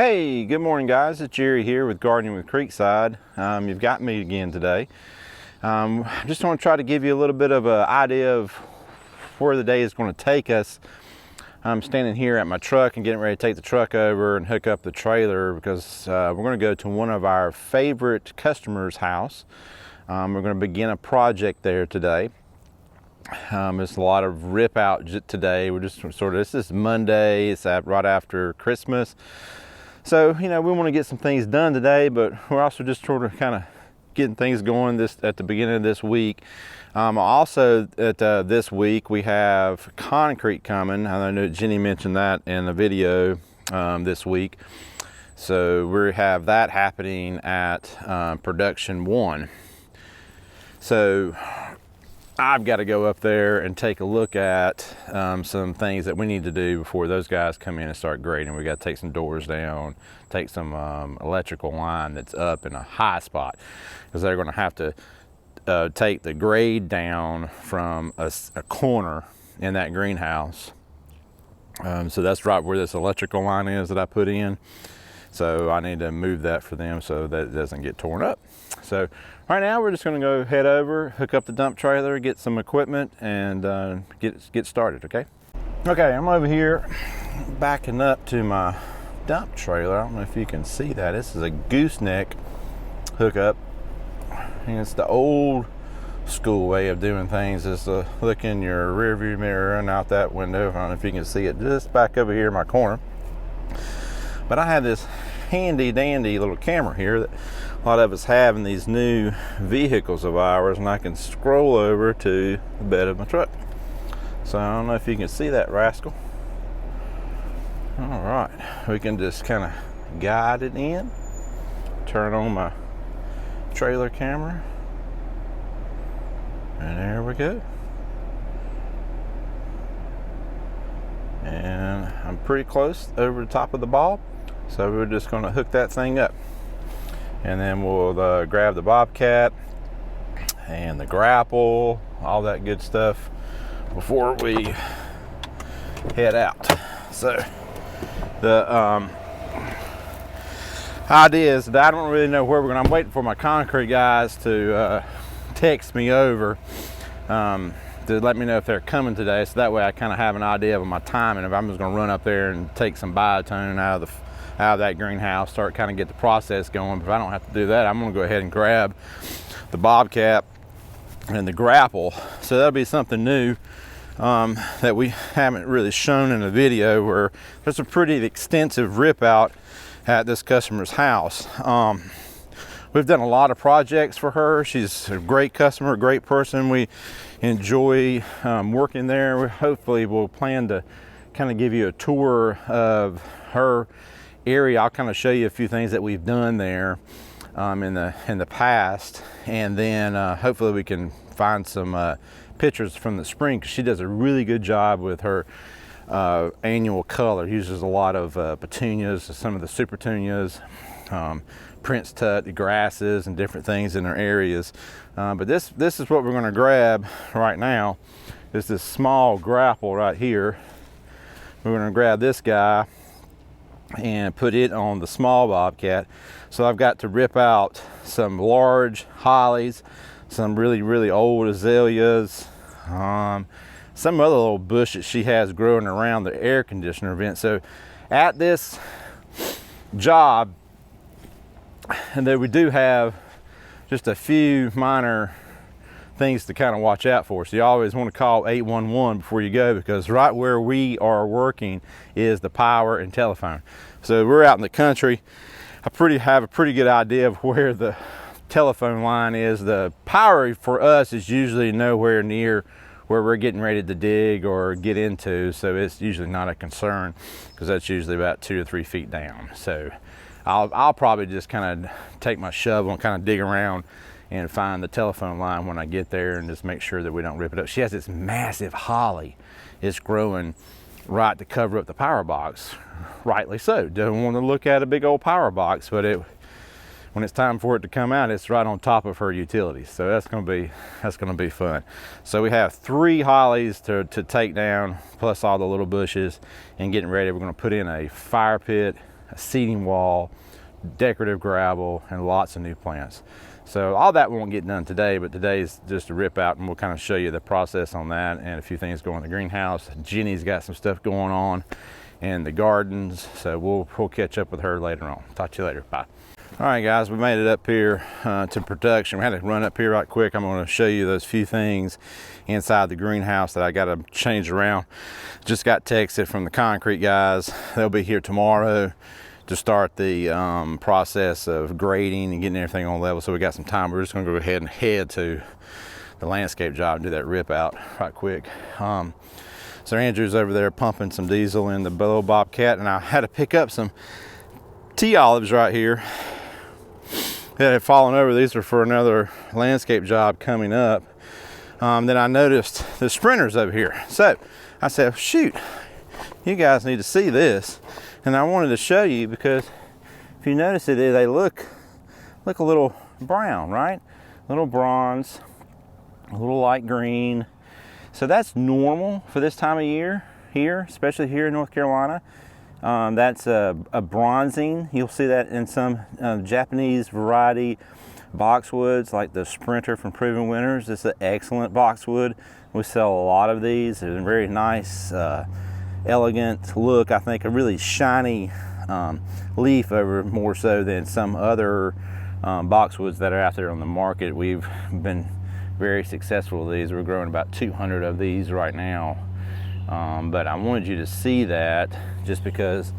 Hey, good morning guys. It's Jerry here with Gardening with Creekside. You've got me again today. Just want to try to give you a little bit of an idea of where the day is going to take us. I'm standing here at my truck and getting ready to take the truck over and hook up the trailer because we're going to go to one of our favorite customers' house. We're going to begin a project there today. There's a lot of rip out today. We're just sort of, this is Monday, it's right after Christmas. So, you know, we want to get some things done today, but we're also just sort of kind of getting things going at the beginning of this week. Also, this week we have concrete coming. I know Jenny mentioned that in the video this week. So we have that happening at production 1. So I've got to go up there and take a look at some things that we need to do before those guys come in and start grading. We got to take some doors down, take some electrical line that's up in a high spot, because they're going to have to take the grade down from a corner in that greenhouse. So that's right where this electrical line is that I put in. So I need to move that for them so that it doesn't get torn up. So right now we're just going to go head over, hook up the dump trailer, get some equipment, and get started. Okay, I'm over here backing up to my dump trailer. I don't know if you can see that. This is a gooseneck hookup, and it's the old school way of doing things, is to look in your rear view mirror and out that window. I don't know if you can see it just back over here in my corner. But I have this handy dandy little camera here that a lot of us have in these new vehicles of ours, and I can scroll over to the bed of my truck. So I don't know if you can see that rascal. All right, we can just kind of guide it in, turn on my trailer camera, and there we go. And I'm pretty close over the top of the bulb. So we're just going to hook that thing up, and then we'll grab the bobcat and the grapple, all that good stuff before we head out. So the idea is that I don't really know where we're going. I'm waiting for my concrete guys to text me over to let me know if they're coming today, so that way I kind of have an idea of my timing. If I'm just going to run up there and take some biotone out of that greenhouse, start kind of get the process going. But if I don't have to do that, I'm going to go ahead and grab the bobcat and the grapple. So that'll be something new that we haven't really shown in the video, where there's a pretty extensive rip out at this customer's house. We've done a lot of projects for her. She's a great customer, a great person. We enjoy working there. Hopefully we'll plan to kind of give you a tour of her area. I'll kind of show you a few things that we've done there in the past, and then hopefully we can find some pictures from the spring, because she does a really good job with her annual color. Uses a lot of petunias, some of the super petunias, Prince Tut, grasses, and different things in her areas. But this is what we're going to grab right now. Is this small grapple right here. We're going to grab this guy and put it on the small bobcat. So I've got to rip out some large hollies, some really old azaleas, some other little bush that she has growing around the air conditioner vent. So at this job, and then we do have just a few minor things to kind of watch out for. So you always want to call 811 before you go, because right where we are working is the power and telephone. So we're out in the country. I have a pretty good idea of where the telephone line is. The power for us is usually nowhere near where we're getting ready to dig or get into, so it's usually not a concern, because that's usually about 2 or 3 feet down. So I'll probably just kind of take my shovel and kind of dig around and find the telephone line when I get there, and just make sure that we don't rip it up. She has this massive holly. It's growing right to cover up the power box, rightly so. Don't want to look at a big old power box, but when it's time for it to come out, it's right on top of her utilities. So that's going to be fun. So we have 3 hollies to take down, plus all the little bushes, and getting ready. We're going to put in a fire pit a seeding wall, decorative gravel, and lots of new plants. So all that won't get done today, but today is just a rip out, and we'll kind of show you the process on that and a few things going in the greenhouse. Jenny's got some stuff going on in the gardens, so we'll catch up with her later on. Talk to you later. Bye. All right, guys, we made it up here to production. We had to run up here right quick. I'm going to show you those few things inside the greenhouse that I got to change around. Just got texted from the concrete guys. They'll be here tomorrow to start the process of grading and getting everything on level. So we got some time. We're just going to go ahead and head to the landscape job and do that rip out right quick. So Andrew's over there pumping some diesel in the little Bobcat, and I had to pick up some tea olives right here that had fallen over. These are for another landscape job coming up. Then I noticed the sprinters over here. So I said, shoot, you guys need to see this. And I wanted to show you because if you notice it, they look a little brown, right? A little bronze, a little light green. So that's normal for this time of year here, especially here in North Carolina. That's a bronzing. You'll see that in some Japanese variety boxwoods, like the Sprinter from Proven Winners. It's an excellent boxwood. We sell a lot of these. They're very nice, elegant look. I think a really shiny leaf over more so than some other boxwoods that are out there on the market. We've been very successful with these. We're growing about 200 of these right now. But I wanted you to see that just because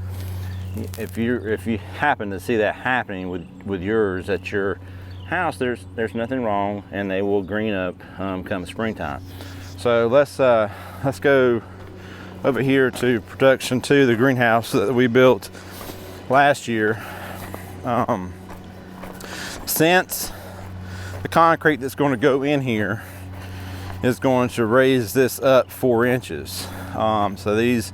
if you happen to see that happening with yours at your house, there's nothing wrong, and they will green up come springtime. So let's go over here to production 2, the greenhouse that we built last year. Since the concrete that's going to go in here is going to raise this up 4 inches. So these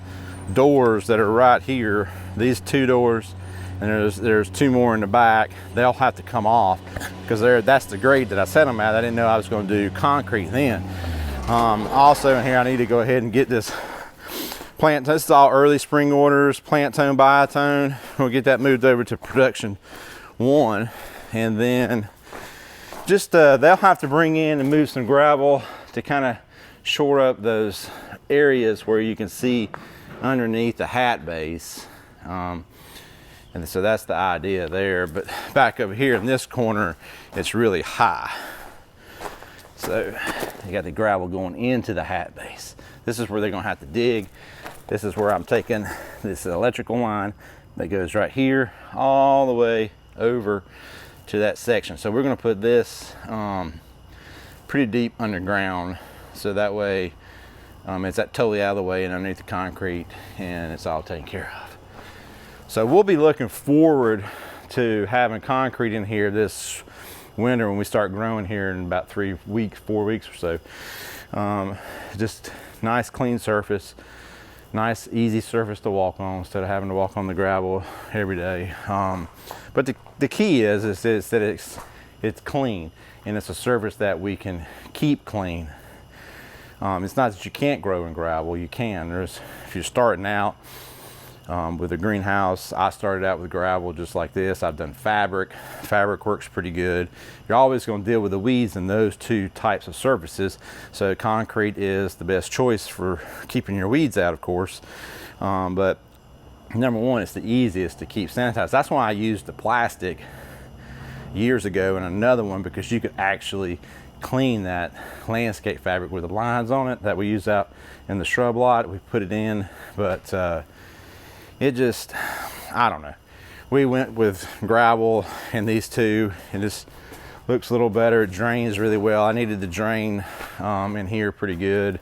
doors that are right here, these 2 doors, and there's 2 more in the back, they'll have to come off because that's the grade that I set them at. I didn't know I was going to do concrete then. Also in here, I need to go ahead and get this plant. This is all early spring orders, plant tone, biotone. We'll get that moved over to production 1, and then just they'll have to bring in and move some gravel to kind of shore up those areas where you can see underneath the hat base. And so that's the idea there. But back over here in this corner, it's really high. So you got the gravel going into the hat base. This is where they're gonna have to dig. This is where I'm taking this electrical line that goes right here all the way over to that section. So we're gonna put this pretty deep underground, so that way it's totally out of the way and underneath the concrete, and it's all taken care of. So we'll be looking forward to having concrete in here this winter when we start growing here in about 4 weeks or so. Just nice clean surface, nice easy surface to walk on instead of having to walk on the gravel every day. But the key is that it's clean, and it's a surface that we can keep clean. It's not that you can't grow in gravel, you can. If you're starting out with a greenhouse, I started out with gravel just like this. I've done fabric. Fabric works pretty good. You're always going to deal with the weeds in those 2 types of surfaces, so concrete is the best choice for keeping your weeds out, of course. But number 1, it's the easiest to keep sanitized. That's why I used the plastic years ago and another one, because you could actually clean that landscape fabric with the lines on it that we use out in the shrub lot. We put it in, but it just, I don't know. We went with gravel and these 2. It just looks a little better. It drains really well. I needed to drain in here pretty good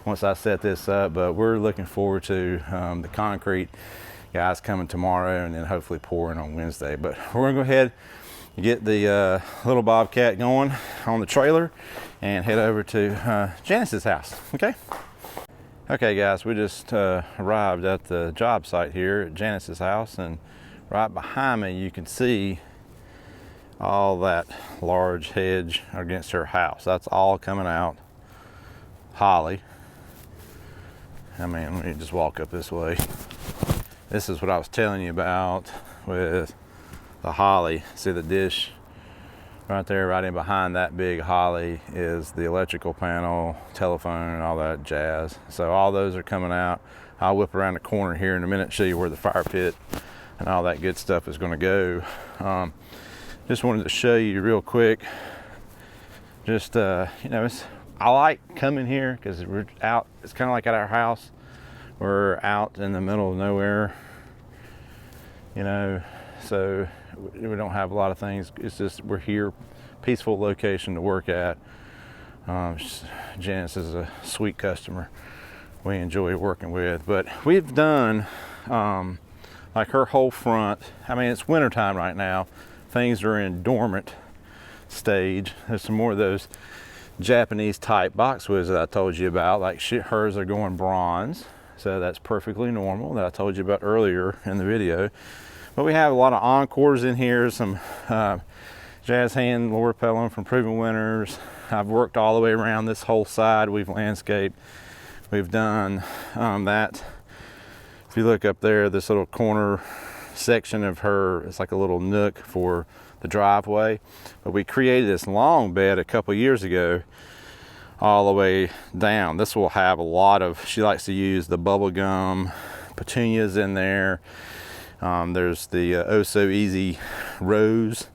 once I set this up, but we're looking forward to the concrete guys coming tomorrow and then hopefully pouring on Wednesday. But we're gonna go ahead and get the little Bobcat going on the trailer and head over to Janice's house, okay? Okay guys, we just arrived at the job site here at Janice's house, and right behind me you can see all that large hedge against her house. That's all coming out. Holly. I mean, let me just walk up this way. this is what I was telling you about with the holly. See the dish right there, right in behind that big holly is the electrical panel, telephone, and all that jazz. So all those are coming out. I'll whip around the corner here in a minute, show you where the fire pit and all that good stuff is going to go. Just wanted to show you real quick. Just you know, I like coming here because we're out. It's kind of like at our house. We're out in the middle of nowhere, you know, so we don't have a lot of things. It's just we're here, peaceful location to work at. Janice is a sweet customer we enjoy working with. But we've done like her whole front. I mean, it's wintertime right now. Things are in dormant stage. There's some more of those Japanese type boxwoods that I told you about. Like hers are going bronze. So that's perfectly normal, that I told you about earlier in the video. But we have a lot of encores in here, some jazz hand Laura Pelham from Proven Winners. I've worked all the way around this whole side. We've landscaped. We've done that. If you look up there, this little corner section of her, it's like a little nook for the driveway. But we created this long bed a couple years ago all the way down. This will have a lot of, she likes to use the bubblegum petunias in there. There's the Oh So Easy rose.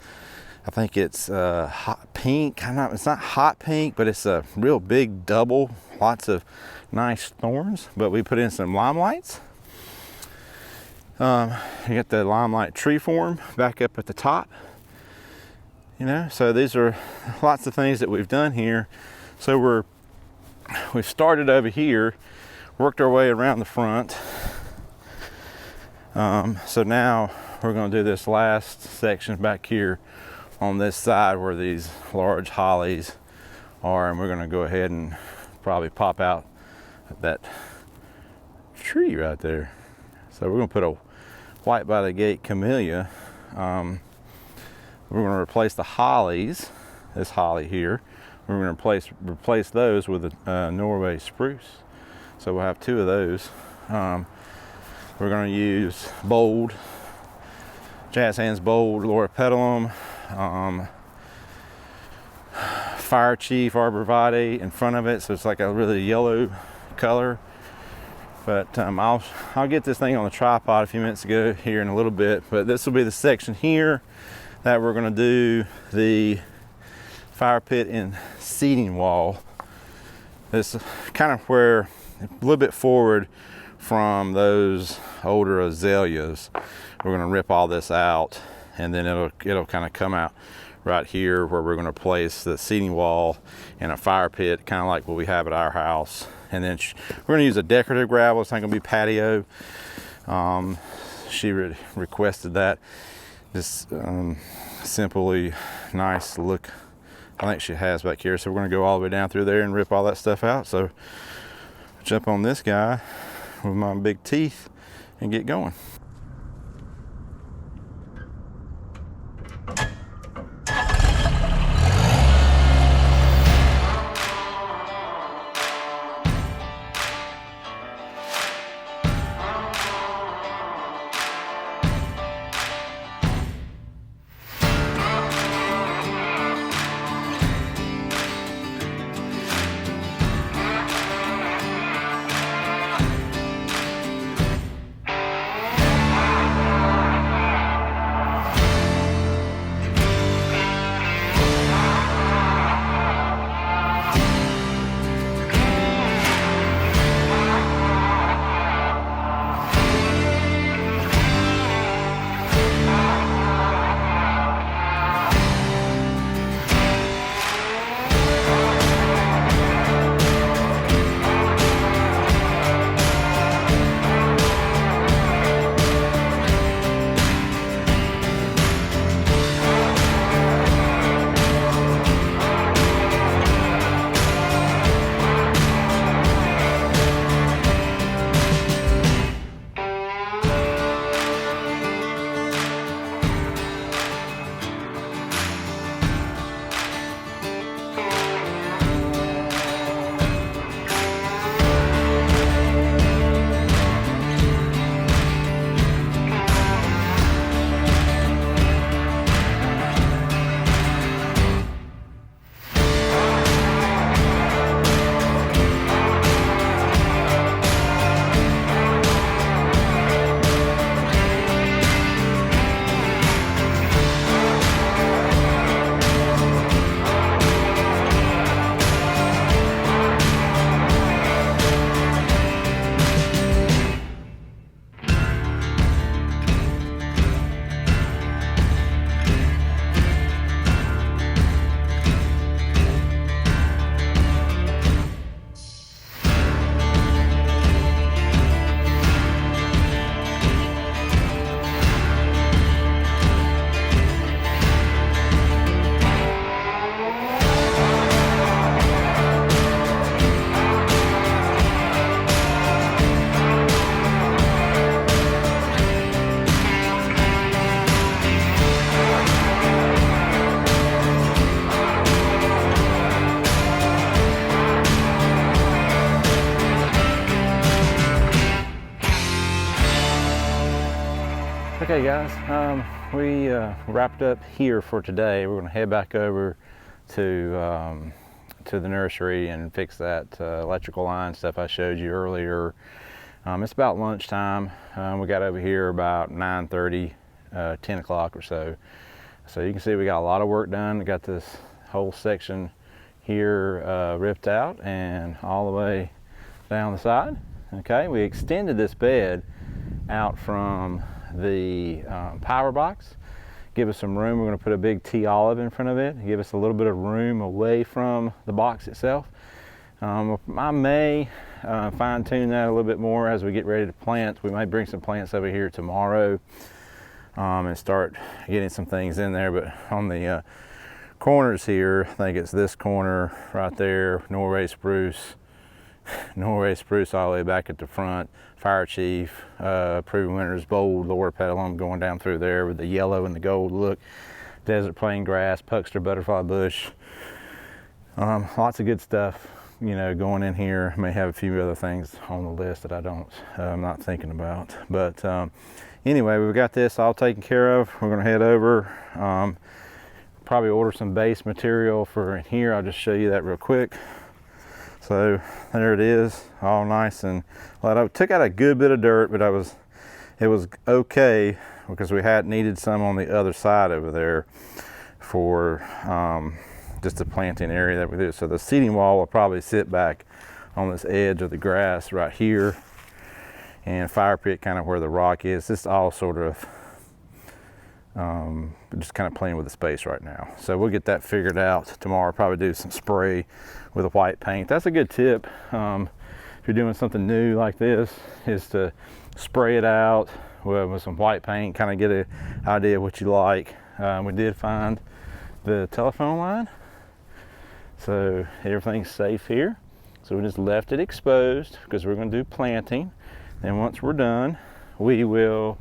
I think it's hot pink. It's not hot pink, but it's a real big double. Lots of nice thorns, but we put in some limelights. You got the limelight tree form back up at the top. You know, so these are lots of things that we've done here. So we've started over here, worked our way around the front. So now we're going to do this last section back here on this side where these large hollies are, and we're going to go ahead and probably pop out that tree right there. So we're going to put a white by the gate camellia. We're going to replace the hollies, this holly here. We're going to replace those with a Norway spruce. So we'll have two of those. We're going to use bold, Jazz Hands Bold, Laura Petalum, Fire Chief Arborvitae in front of it. So it's like a really yellow color. But I'll get this thing on the tripod a few minutes ago here in a little bit. But this will be the section here that we're going to do the fire pit and seating wall. This is kind of where a little bit forward from those older azaleas. We're going to rip all this out, and then it'll kind of come out right here where we're going to place the seating wall and a fire pit, kind of like what we have at our house. And then we're going to use a decorative gravel. It's not going to be patio. She requested that. Just simply nice look. I think she has back here. So we're going to go all the way down through there and rip all that stuff out. So jump on this guy with my big teeth and get going. Okay guys, we wrapped up here for today. We're going to head back over to the nursery and fix that electrical line stuff I showed you earlier. It's about lunchtime. We got over here about 9:30, 10 o'clock or so. So you can see we got a lot of work done. We got this whole section here ripped out and all the way down the side. Okay, we extended this bed out from the power box, give us some room. We're going to put a big T olive in front of it, give us a little bit of room away from the box itself. I may fine tune that a little bit more as we get ready to plant. We might bring some plants over here tomorrow and start getting some things in there. But on the corners here, I think it's this corner right there, Norway spruce all the way back at the front, Fire Chief, Proven Winners, bold lower petalum going down through there with the yellow and the gold look, desert plain grass, Puxter butterfly bush, lots of good stuff, you know, going in here. May have a few other things on the list that I'm not thinking about, but anyway, we've got this all taken care of. We're going to head over, probably order some base material for in here. I'll just show you that real quick. So there it is, all nice and light. I took out a good bit of dirt, but it was okay because we had needed some on the other side over there for just the planting area that we did. So the seeding wall will probably sit back on this edge of the grass right here, and fire pit kind of where the rock is. This is all sort of just kind of playing with the space right now. So we'll get that figured out tomorrow. Probably do some spray with a white paint. That's a good tip. If you're doing something new like this, is to spray it out with some white paint, kind of get an idea of what you like. We did find the telephone line, so everything's safe here. So we just left it exposed because we're going to do planting. And once we're done, we will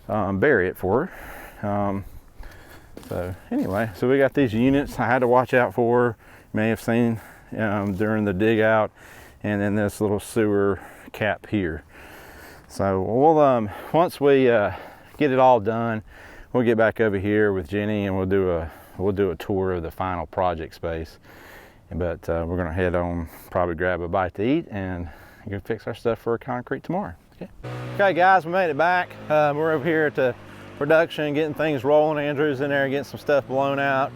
bury it for her. So anyway, so we got these units I had to watch out for. You may have seen during the dig out, and then this little sewer cap here. So we'll once we get it all done, we'll get back over here with Jenny and we'll do a tour of the final project space. But we're gonna head on, probably grab a bite to eat and go fix our stuff for concrete tomorrow. Okay guys, we made it back. We're over here at the production, getting things rolling. Andrew's in there getting some stuff blown out.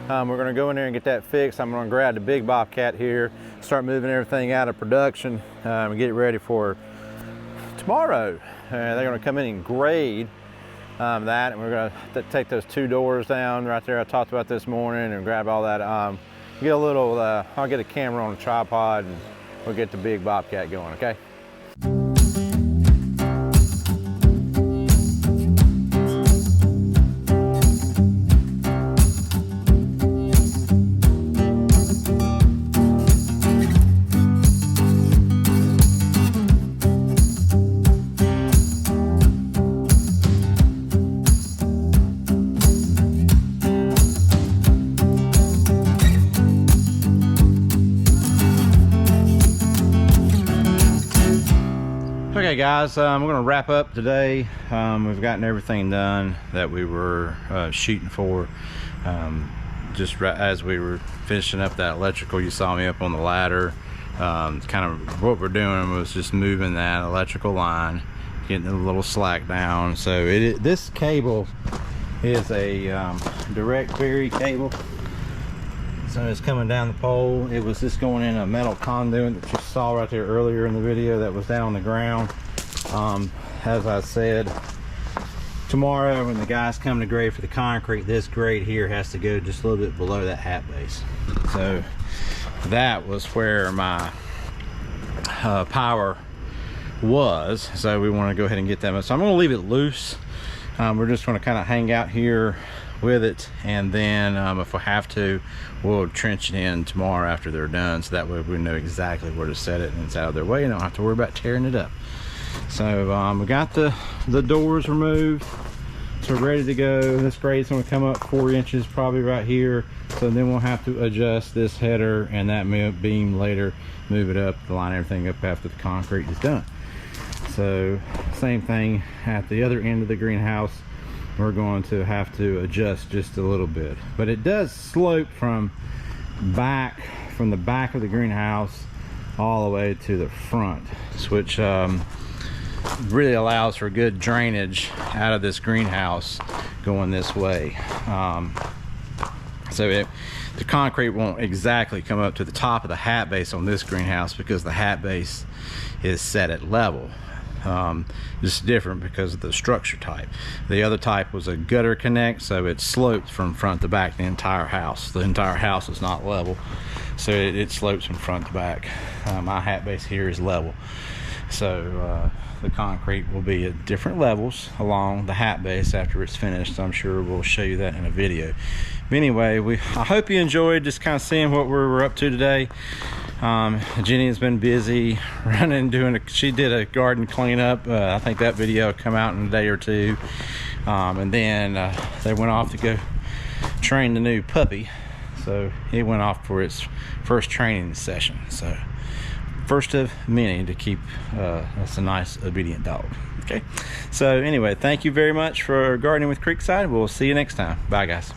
We're going to go in there and get that fixed. I'm going to grab the big bobcat here, start moving everything out of production and get it ready for tomorrow. They're going to come in and grade that, and we're going to take those two doors down right there I talked about this morning and grab all that. Get a little, I'll get a camera on a tripod and we'll get the big bobcat going, okay? Okay guys, we're going to wrap up today. We've gotten everything done that we were shooting for. Just right as we were finishing up that electrical, you saw me up on the ladder. Kind of what we're doing was just moving that electrical line, getting a little slack down. So this cable is a direct bury cable. So it's coming down the pole. It was just going in a metal conduit that you saw right there earlier in the video that was down on the ground. As I said, tomorrow when the guys come to grade for the concrete, this grade here has to go just a little bit below that hat base. So that was where my power was. So we want to go ahead and get that. So I'm going to leave it loose. We're just going to kind of hang out here with it, and then if we have to, we'll trench it in tomorrow after they're done, so that way we know exactly where to set it and it's out of their way and don't have to worry about tearing it up. So we got the doors removed, so we're ready to go. This grade's going to come up 4 inches probably right here, so then we'll have to adjust this header and that beam later, move it up, line everything up after the concrete is done. So same thing at the other end of the greenhouse. We're going to have to adjust just a little bit, but it does slope from the back of the greenhouse all the way to the front, which really allows for good drainage out of this greenhouse going this way. So the concrete won't exactly come up to the top of the hat base on this greenhouse because the hat base is set at level. This is different because of the structure type. The other type was a gutter connect, so it slopes from front to back the entire house. The entire house is not level, so it slopes from front to back. My hat base here is level, so the concrete will be at different levels along the hat base after it's finished. I'm sure we'll show you that in a video. But anyway, I hope you enjoyed just kind of seeing what we're up to today. Jenny has been busy running, she did a garden cleanup. I think that video will come out in a day or two. And then they went off to go train the new puppy. So it went off for its first training session. So first of many to keep. That's a nice obedient dog. Okay, so anyway, thank you very much for gardening with Creekside. We'll see you next time. Bye guys.